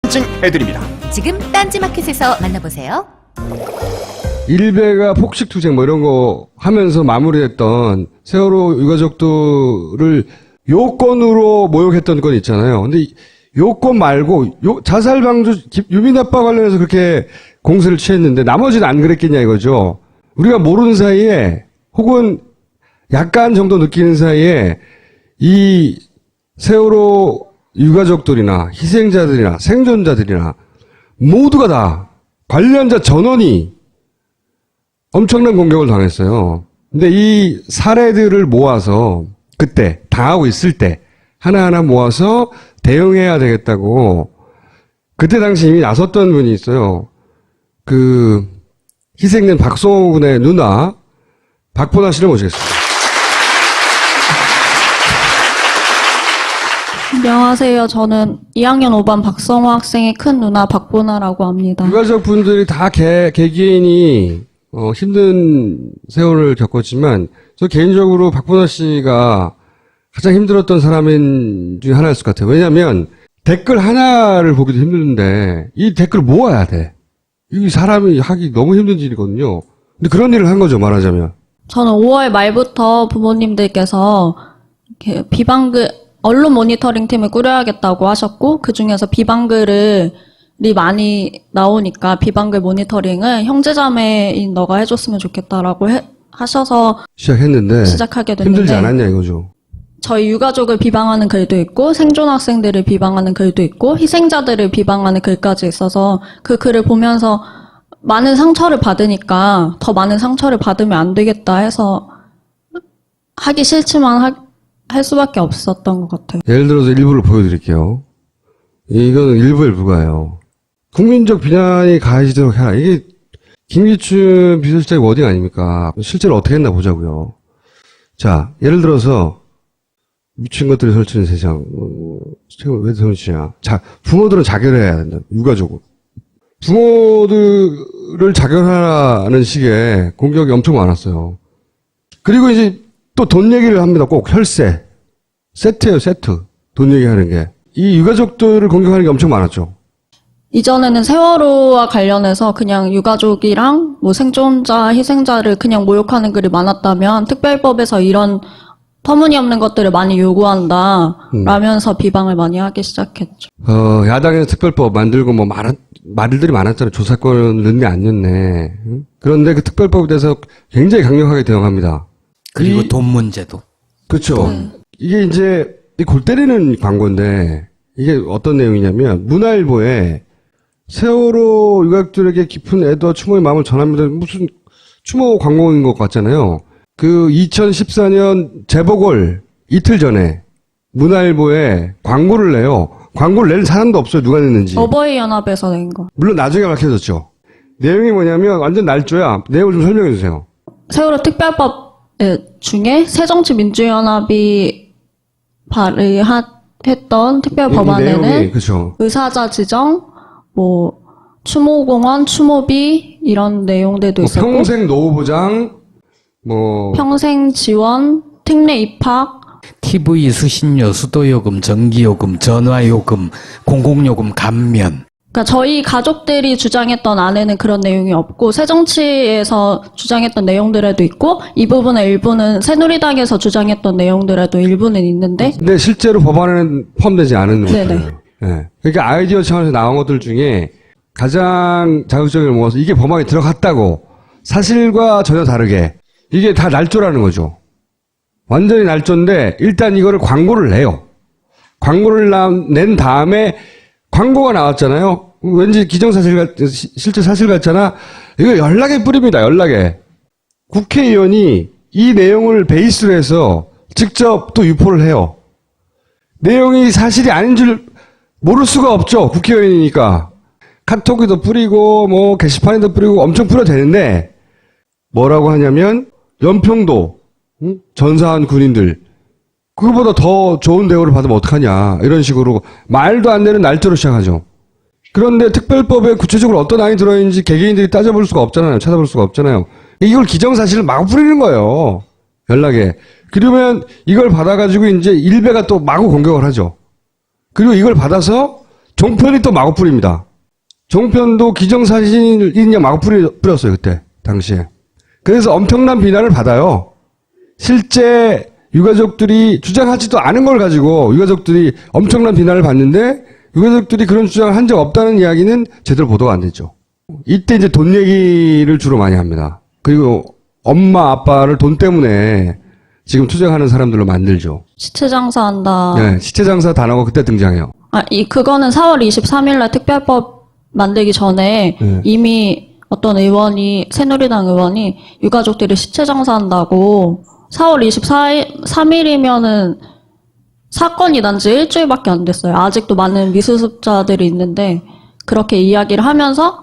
입증해드립니다. 지금 딴지마켓에서 만나보세요. 일베가 폭식투쟁 뭐 이런 거 하면서 마무리했던 세월호 유가족들을 요건으로 모욕했던 건 있잖아요. 근데 요건 말고 자살 방조 유민 아빠 관련해서 그렇게 공세를 취했는데 나머지는 안 그랬겠냐 이거죠. 우리가 모르는 사이에 혹은 약간 정도 느끼는 사이에 이 세월호 유가족들이나 희생자들이나 생존자들이나 모두가 다 관련자 전원이 엄청난 공격을 당했어요. 근데 이 사례들을 모아서 그때 당하고 있을 때 하나하나 모아서 대응해야 되겠다고 그때 당시 이미 나섰던 분이 있어요. 그 희생된 박성호 군의 누나 박보나 씨를 모시겠습니다. 안녕하세요. 저는 2학년 5반 박성호 학생의 큰 누나 박보나라고 합니다. 유가족 분들이 다 개개인이 힘든 세월을 겪었지만 저 개인적으로 박보나 씨가 가장 힘들었던 사람 중에 하나였을 것 같아요. 왜냐하면 댓글 하나를 보기도 힘든데 이 댓글 모아야 돼. 이 사람이 하기 너무 힘든 일이거든요. 근데 그런 일을 한 거죠, 말하자면. 저는 5월 말부터 부모님들께서 이렇게 비방글 언론 모니터링 팀을 꾸려야겠다고 하셨고 그 중에서 비방글이 많이 나오니까 비방글 모니터링을 형제자매인 너가 해줬으면 좋겠다라고 하셔서 시작했는데 시작하게 됐는데 힘들지 않았냐 이거죠. 저희 유가족을 비방하는 글도 있고 생존 학생들을 비방하는 글도 있고 희생자들을 비방하는 글까지 있어서 그 글을 보면서 많은 상처를 받으니까 더 많은 상처를 받으면 안 되겠다 해서 하기 싫지만 할 수밖에 없었던 것 같아요. 예를 들어서 일부를 보여드릴게요. 이거는 일부에 불과해요. 국민적 비난이 가해지도록 해라. 이게 김기춘 비서실장의 워딩 아닙니까? 실제로 어떻게 했나 보자고요. 자, 예를 들어서 미친 것들이 설치는 세상. 왜 설치냐. 자, 부모들은 자결해야 된다. 유가족은. 부모들을 자결하라는 식의 공격이 엄청 많았어요. 그리고 이제 또 돈 얘기를 합니다. 꼭 혈세. 세트예요, 세트. 돈 얘기하는 게. 이 유가족들을 공격하는 게 엄청 많았죠. 이전에는 세월호와 관련해서 그냥 유가족이랑 뭐 생존자, 희생자를 그냥 모욕하는 글이 많았다면 특별법에서 이런 터무니없는 것들을 많이 요구한다 라면서 비방을 많이 하기 시작했죠. 야당에서 특별법 만들고 뭐 말들이 많았잖아요. 조사권을 넣네 안 넣네. 응? 그런데 그 특별법에 대해서 굉장히 강력하게 대응합니다. 그리고 돈 문제도. 그렇죠. 이게 이제 골 때리는 광고인데 이게 어떤 내용이냐면 문화일보에 세월호 유가족들에게 깊은 애도와 추모의 마음을 전합니다. 무슨 추모 광고인 것 같잖아요. 그 2014년 재보궐 이틀 전에 문화일보에 광고를 내요. 광고를 낼 사람도 없어요. 누가 냈는지. 어버이연합에서 낸 거. 물론 나중에 밝혀졌죠. 내용이 뭐냐면 완전 날조야. 내용을 좀 설명해 주세요. 세월호 특별법 중에 새정치민주연합이 발의했던 특별법안에는 내용이, 그렇죠. 의사자 지정, 뭐 추모공원, 추모비 이런 내용들도 있었고 평생 노후 보장, 뭐 평생 지원, 특례 입학, TV 수신료, 수도요금, 전기요금, 전화요금, 공공요금 감면. 그러니까 저희 가족들이 주장했던 안에는 그런 내용이 없고 새정치에서 주장했던 내용들에도 있고 이 부분의 일부는 새누리당에서 주장했던 내용들에도 일부는 있는데 근데 실제로 법안에는 포함되지 않은 네네. 것들이에요. 예. 그러니까 아이디어 차원에서 나온 것들 중에 가장 자극적인 걸 모아서 이게 법안에 들어갔다고 사실과 전혀 다르게 이게 다 날조라는 거죠. 완전히 날조인데 일단 이거를 광고를 내요. 광고를 낸 다음에 광고가 나왔잖아요. 왠지 기정사실 실제 사실 같잖아. 이거 연락에 뿌립니다. 연락에. 국회의원이 이 내용을 베이스로 해서 직접 또 유포를 해요. 내용이 사실이 아닌 줄 모를 수가 없죠. 국회의원이니까. 카톡에도 뿌리고 뭐 게시판에도 뿌리고 엄청 뿌려도 되는데 뭐라고 하냐면 연평도 전사한 군인들 그거보다 더 좋은 대우를 받으면 어떡하냐 이런 식으로 말도 안 되는 날조로 시작하죠. 그런데 특별법에 구체적으로 어떤 안이 들어있는지 개개인들이 따져볼 수가 없잖아요. 찾아볼 수가 없잖아요. 이걸 기정사실을 마구 뿌리는 거예요. 연락에. 그러면 이걸 받아가지고 이제 일베가 또 마구 공격을 하죠. 그리고 이걸 받아서 종편이 또 마구 뿌립니다. 종편도 기정사실이냐 마구 뿌렸어요, 그때, 당시에. 그래서 엄청난 비난을 받아요. 실제 유가족들이 주장하지도 않은 걸 가지고 유가족들이 엄청난 비난을 받는데 유가족들이 그런 주장을 한 적 없다는 이야기는 제대로 보도가 안 되죠. 이때 이제 돈 얘기를 주로 많이 합니다. 그리고 엄마, 아빠를 돈 때문에 지금 투쟁하는 사람들로 만들죠. 시체 장사한다. 네, 시체 장사 단어가 그때 등장해요. 그거는 4월 23일 날 특별법 만들기 전에 네. 이미 어떤 의원이, 새누리당 의원이 유가족들이 시체 장사한다고 4월 23일이면은 사건이 난 지 일주일밖에 안 됐어요. 아직도 많은 미수습자들이 있는데 그렇게 이야기를 하면서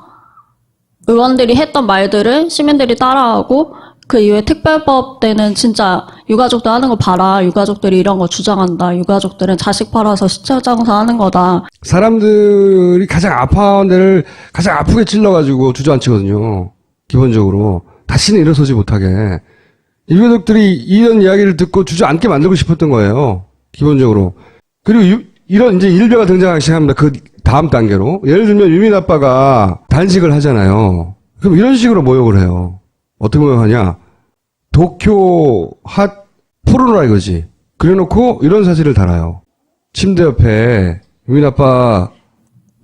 의원들이 했던 말들을 시민들이 따라하고 그 이후에 특별법 때는 진짜 유가족들 하는 거 봐라. 유가족들이 이런 거 주장한다. 유가족들은 자식 팔아서 시체 장사하는 거다. 사람들이 가장 아파한 데를 가장 아프게 찔러가지고 주저앉히거든요. 기본적으로. 다시는 일어서지 못하게. 유가족들이 이런 이야기를 듣고 주저앉게 만들고 싶었던 거예요. 기본적으로. 그리고 이런 이제 일베가 등장하기 시작합니다. 그 다음 단계로. 예를 들면 유민 아빠가 단식을 하잖아요. 그럼 이런 식으로 모욕을 해요. 어떻게 모욕하냐. 도쿄 핫 포르노라 이거지. 그래놓고 이런 사실을 달아요. 침대 옆에 유민 아빠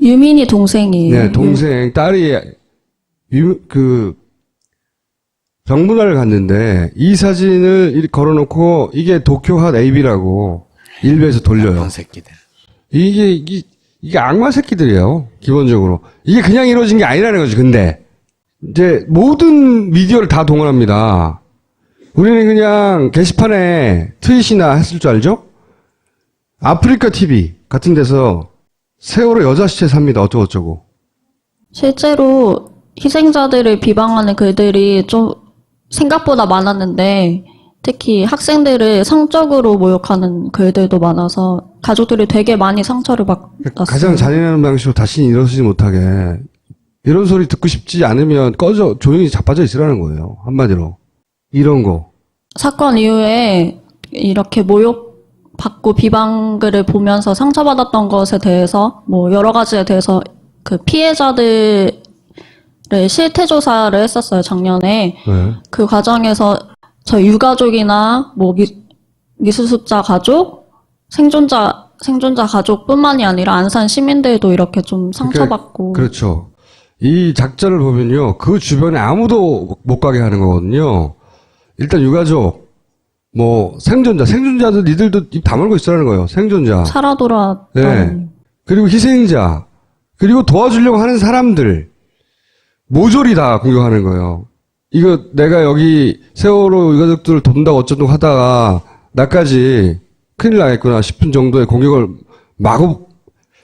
유민이 동생이에요. 네, 동생 딸이 병문안을 갔는데 이 사진을 이렇게 걸어놓고 이게 도쿄 핫 AB라고 일베에서 돌려요. 나쁜 새끼들. 이게 악마 새끼들이에요. 기본적으로. 이게 그냥 이루어진 게 아니라는 거지. 근데 이제 모든 미디어를 다 동원합니다. 우리는 그냥 게시판에 트윗이나 했을 줄 알죠? 아프리카 TV 같은 데서 세월호 여자 시체 삽니다. 어쩌고저쩌고. 실제로 희생자들을 비방하는 글들이 좀 생각보다 많았는데 특히 학생들을 성적으로 모욕하는 글들도 많아서 가족들이 되게 많이 상처를 받았어요. 가장 잔인한 방식으로 다시 일어서지 못하게 이런 소리 듣고 싶지 않으면 꺼져 조용히 자빠져 있으라는 거예요. 한마디로. 이런 거. 사건 이후에 이렇게 모욕받고 비방글을 보면서 상처받았던 것에 대해서 뭐 여러 가지에 대해서 그 피해자들의 실태조사를 했었어요. 작년에. 네. 그 과정에서 저희 유가족이나 뭐 미수습자 가족, 생존자 가족뿐만이 아니라 안산 시민들도 이렇게 좀 상처받고. 그렇죠. 이 작전을 보면요. 그 주변에 아무도 못 가게 하는 거거든요. 일단 유가족, 뭐 생존자들 니들도 입 다물고 있으라는 거예요. 생존자. 살아 돌아왔던. 네. 그리고 희생자. 그리고 도와주려고 하는 사람들. 모조리 다 공격하는 거예요. 이거 내가 여기 세월호 유가족들을 돕는다고 어쩌고 하다가 나까지 큰일 나겠구나 싶은 정도의 공격을 마구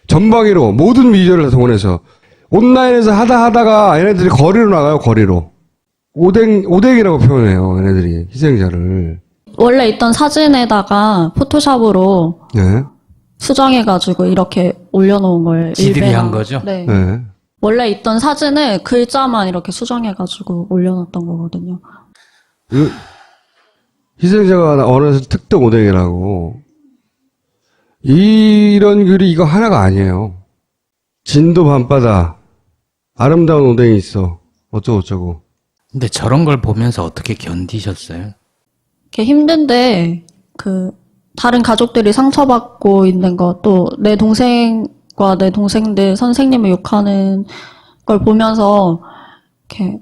전방위로 모든 미디어를 다 동원해서 온라인에서 하다가 얘네들이 거리로 나가요. 거리로. 오뎅이라고 표현해요. 얘네들이 희생자를. 원래 있던 사진에다가 포토샵으로 네. 수정해가지고 이렇게 올려놓은 걸 지들이 일베랑. 한 거죠? 네. 네. 원래 있던 사진을 글자만 이렇게 수정해가지고 올려놨던 거거든요. 희생자가 언어에서 특등 오뎅이라고. 이런 글이 이거 하나가 아니에요. 진도 밤바다. 아름다운 오뎅이 있어. 어쩌고저쩌고. 근데 저런 걸 보면서 어떻게 견디셨어요? 이렇게 힘든데 그 다른 가족들이 상처받고 있는 거 또 내 동생과 내 동생들 선생님을 욕하는 걸 보면서 이렇게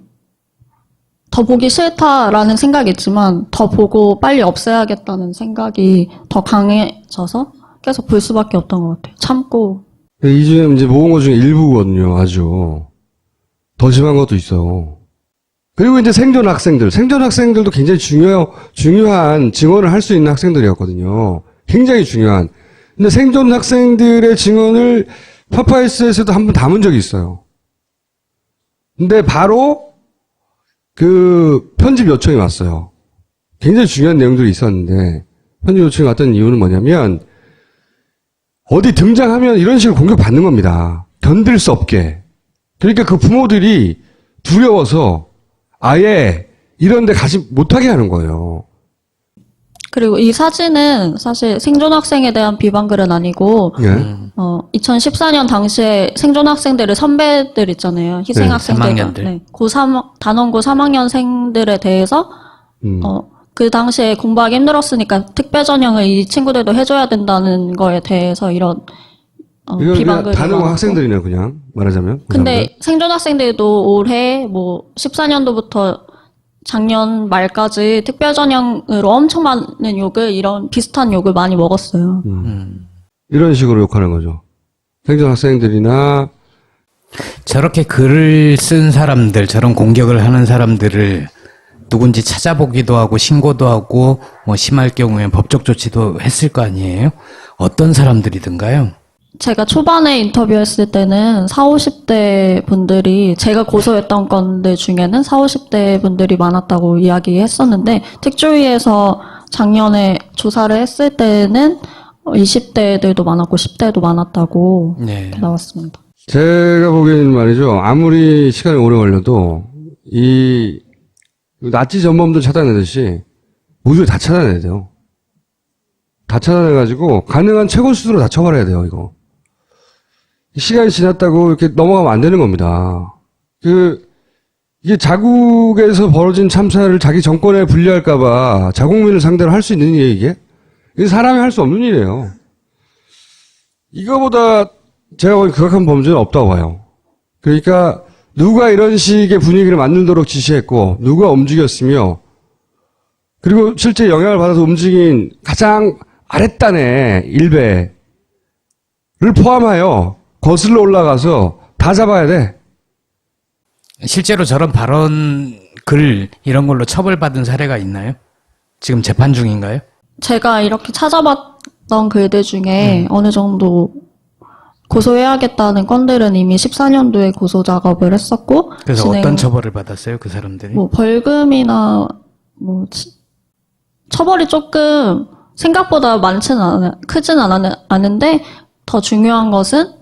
더 보기 싫다라는 생각이 있지만 더 보고 빨리 없애야겠다는 생각이 더 강해져서 계속 볼 수밖에 없던 것 같아요. 참고. 이 중에 이제 모은 것 중에 일부거든요. 아주. 더 심한 것도 있어. 그리고 이제 생존 학생들도 굉장히 중요한 증언을 할 수 있는 학생들이었거든요. 굉장히 중요한. 근데 생존 학생들의 증언을 파파이스에서도 한번 담은 적이 있어요. 근데 바로 그 편집 요청이 왔어요. 굉장히 중요한 내용들이 있었는데 편집 요청이 왔던 이유는 뭐냐면 어디 등장하면 이런 식으로 공격받는 겁니다. 견딜 수 없게. 그러니까 그 부모들이 두려워서 아예 이런 데 가지 못하게 하는 거예요. 그리고 이 사진은 사실 생존학생에 대한 비방글은 아니고, 예. 2014년 당시에 생존학생들의 선배들 있잖아요. 희생학생들. 3학년들. 네. 단원고 3학년생들에 대해서, 그 당시에 공부하기 힘들었으니까 특별 전형을 이 친구들도 해줘야 된다는 거에 대해서 이런, 이건 그냥 비방글이 단원 많았고. 학생들이네, 그냥. 말하자면. 그 근데 사람들. 생존학생들도 올해 14년도부터 작년 말까지 특별 전형으로 엄청 많은 욕을, 이런 비슷한 욕을 많이 먹었어요. 이런 식으로 욕하는 거죠. 생존 학생들이나 저렇게 글을 쓴 사람들, 저런 공격을 하는 사람들을 누군지 찾아보기도 하고 신고도 하고 뭐 심할 경우엔 법적 조치도 했을 거 아니에요? 어떤 사람들이든가요? 제가 초반에 인터뷰했을 때는 40, 50대 분들이, 제가 고소했던 건들 중에는 40, 50대 분들이 많았다고 이야기했었는데, 특조위에서 작년에 조사를 했을 때는 20대들도 많았고 10대도 많았다고 네. 이렇게 나왔습니다. 제가 보기에는 말이죠. 아무리 시간이 오래 걸려도 이 나치 전범들 찾아내듯이 모두 다 찾아내야 돼요. 다 찾아내가지고 가능한 최고 수준으로 다 처벌해야 돼요. 이거. 시간이 지났다고 이렇게 넘어가면 안 되는 겁니다. 이게 자국에서 벌어진 참사를 자기 정권에 분리할까봐 자국민을 상대로 할 수 있는 일이에요, 이게? 이게 사람이 할 수 없는 일이에요. 이거보다 제가 보기엔 극악한 범죄는 없다고 봐요. 그러니까 누가 이런 식의 분위기를 만들도록 지시했고, 누가 움직였으며, 그리고 실제 영향을 받아서 움직인 가장 아랫단의 일베를 포함하여 거슬러 올라가서 다 잡아야 돼. 실제로 저런 발언, 글 이런 걸로 처벌받은 사례가 있나요? 지금 재판 중인가요? 제가 이렇게 찾아봤던 글들 중에 어느 정도 고소해야겠다는 건들은 이미 14년도에 고소 작업을 했었고, 그래서 어떤 처벌을 받았어요, 그 사람들이? 벌금이나 처벌이 조금 생각보다 크지는 않은데, 더 중요한 것은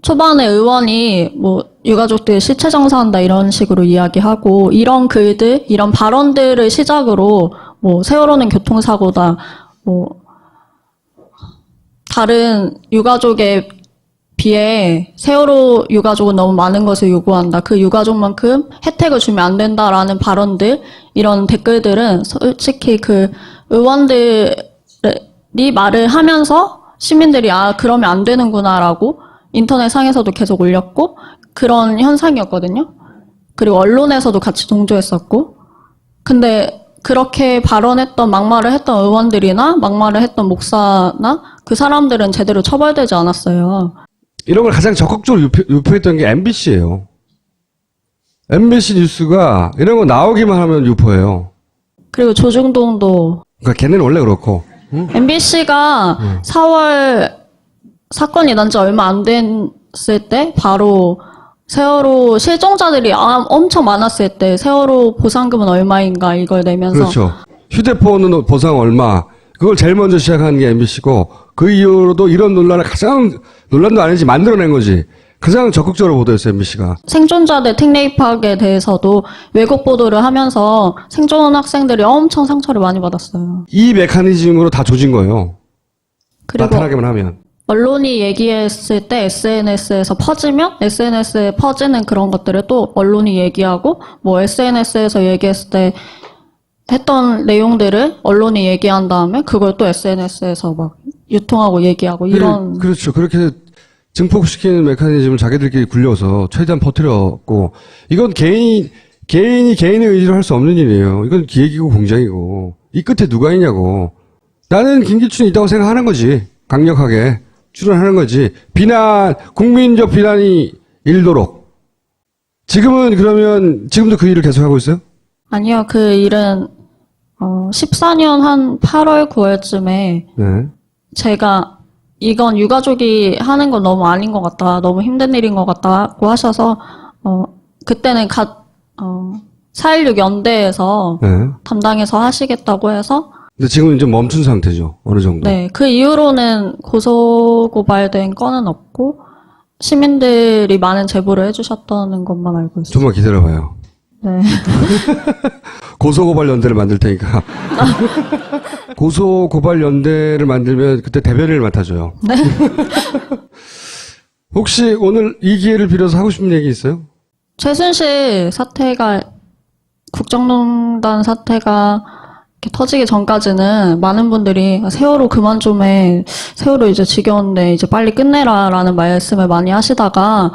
초반에 의원이 유가족들 시체 정사한다 이런 식으로 이야기하고, 이런 글들, 이런 발언들을 시작으로 세월호는 교통사고다, 다른 유가족에 비해 세월호 유가족은 너무 많은 것을 요구한다. 그 유가족만큼 혜택을 주면 안 된다라는 발언들, 이런 댓글들은 솔직히 그 의원들이 말을 하면서 시민들이 그러면 안 되는구나라고 인터넷 상에서도 계속 올렸고, 그런 현상이었거든요. 그리고 언론에서도 같이 동조했었고. 근데 그렇게 발언했던, 막말을 했던 의원들이나 막말을 했던 목사나 그 사람들은 제대로 처벌되지 않았어요. 이런 걸 가장 적극적으로 유포했던 게 MBC예요. MBC 뉴스가 이런 거 나오기만 하면 유포해요. 그리고 조중동도, 그러니까 걔네는 원래 그렇고. 응? MBC가 4월 사건이 난 지 얼마 안 됐을 때 바로 세월호 실종자들이 엄청 많았을 때 세월호 보상금은 얼마인가 이걸 내면서, 그렇죠. 휴대폰은 보상 얼마. 그걸 제일 먼저 시작한 게 MBC고, 그 이후로도 이런 논란을 논란도 아니지 만들어낸 거지. 가장 적극적으로 보도했어요, MBC가. 생존자들 특례 입학에 대해서도 왜곡 보도를 하면서 생존 학생들이 엄청 상처를 많이 받았어요. 이 메커니즘으로 다 조진 거예요. 그리고 나타나기만 하면. 언론이 얘기했을 때 SNS에서 퍼지면 SNS에 퍼지는 그런 것들을 또 언론이 얘기하고, SNS에서 얘기했을 때 했던 내용들을 언론이 얘기한 다음에 그걸 또 SNS에서 막 유통하고 얘기하고 이런. 그렇죠. 그렇게 증폭시키는 메커니즘을 자기들끼리 굴려서 최대한 퍼뜨렸고, 이건 개인이 개인의 의지로 할 수 없는 일이에요. 이건 기획이고 공장이고, 이 끝에 누가 있냐고. 나는 김기춘이 있다고 생각하는 거지. 강력하게 출연하는 거지. 국민적 비난이 일도록. 지금도 그 일을 계속하고 있어요? 아니요, 그 일은 14년 한 8월 9월쯤에 네. 제가 이건 유가족이 하는 건 너무 아닌 것 같다, 너무 힘든 일인 것 같다고 하셔서 그때는 4.16 연대에서 네. 담당해서 하시겠다고 해서. 근데 지금은 이제 멈춘 상태죠. 어느 정도. 네, 그 이후로는 고소 고발된 건은 없고 시민들이 많은 제보를 해주셨다는 것만 알고 있어요. 좀만 기다려봐요. 네. 고소고발연대를 만들 테니까. 고소고발연대를 만들면 그때 대변인을 맡아줘요. 네. 혹시 오늘 이 기회를 빌어서 하고 싶은 얘기 있어요? 최순실 사태가, 국정농단 사태가 이렇게 터지기 전까지는 많은 분들이 세월호 그만 좀 해, 세월호 이제 지겨운데 이제 빨리 끝내라라는 말씀을 많이 하시다가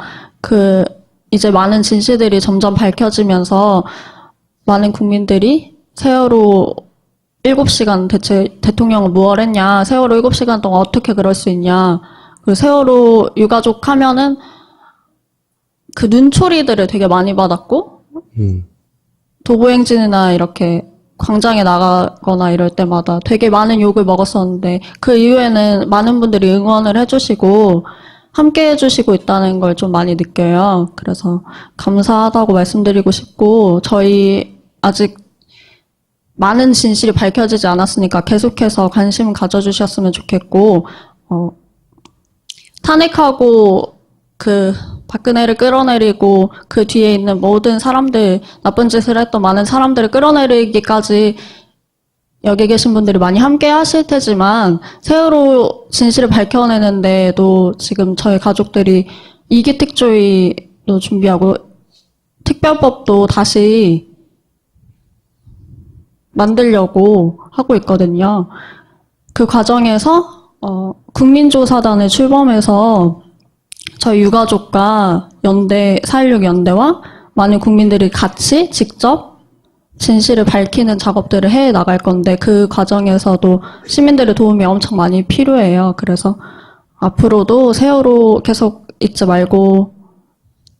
이제 많은 진실들이 점점 밝혀지면서 많은 국민들이 세월호 7시간 대체 대통령은 무얼 했냐, 세월호 7시간 동안 어떻게 그럴 수 있냐, 그리고 세월호 유가족 하면은 그 눈초리들을 되게 많이 받았고, 도보행진이나 이렇게 광장에 나가거나 이럴 때마다 되게 많은 욕을 먹었었는데, 그 이후에는 많은 분들이 응원을 해주시고 함께 해주시고 있다는 걸 좀 많이 느껴요. 그래서 감사하다고 말씀드리고 싶고, 저희 아직 많은 진실이 밝혀지지 않았으니까 계속해서 관심 가져주셨으면 좋겠고, 탄핵하고 박근혜를 끌어내리고 그 뒤에 있는 모든 사람들, 나쁜 짓을 했던 많은 사람들을 끌어내리기까지 여기 계신 분들이 많이 함께 하실 테지만, 세월호 진실을 밝혀내는데도 지금 저희 가족들이 이기특조위도 준비하고 특별법도 다시 만들려고 하고 있거든요. 그 과정에서 국민조사단을 출범해서 저희 유가족과 4.16 연대와 많은 국민들이 같이 직접 진실을 밝히는 작업들을 해 나갈 건데, 그 과정에서도 시민들의 도움이 엄청 많이 필요해요. 그래서 앞으로도 세월호 계속 잊지 말고,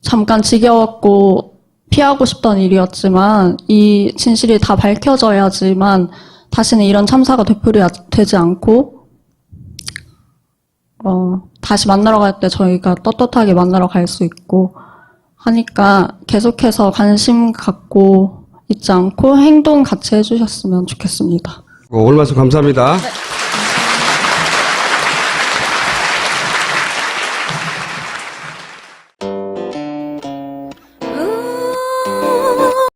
잠깐 지겨웠고 피하고 싶던 일이었지만 이 진실이 다 밝혀져야지만 다시는 이런 참사가 되풀이되지 않고, 다시 만나러 갈 때 저희가 떳떳하게 만나러 갈 수 있고 하니까 계속해서 관심 갖고 있지 않고 행동 같이 해주셨으면 좋겠습니다. 오늘 말씀 감사합니다.